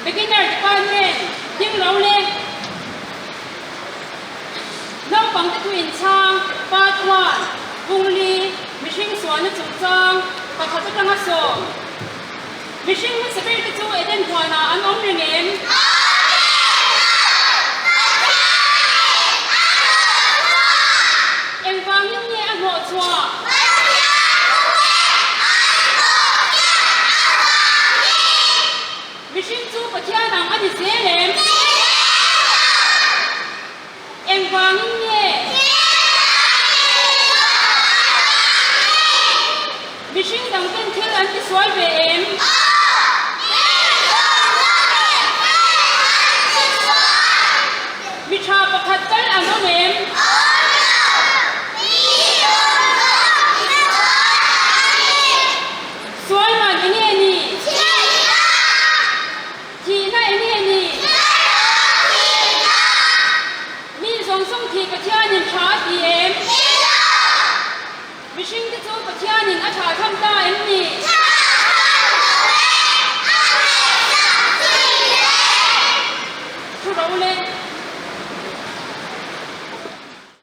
Beginner Department ยิ่งเราเล่นน้องฟังตะกุนช่างปาดวันบุงลีมิชิงสวนจุดจังปะเขาจะตั้งส่งมิชิงมันสเปรย์จู่เอเดนหัวนาอันอมเรียนเอ็งฟังยิ่งเนี่ยอันหัวชัวมิชิงจู่ปะเทียนังอันนี้เสียเลมเอ็งฟังยิ่งเนี่ยมิชิงดังเป็นเทลันที่สวยเวมมิชาประคัตเตอร์อันนั้นเองสวยมากอันนี้นี่ทีน่าอันนี้นี่มีส่งทีกระเทียนินชาดีเอ็มมิชิงที่จูกระเทียนินอาชาทำได้อันนี้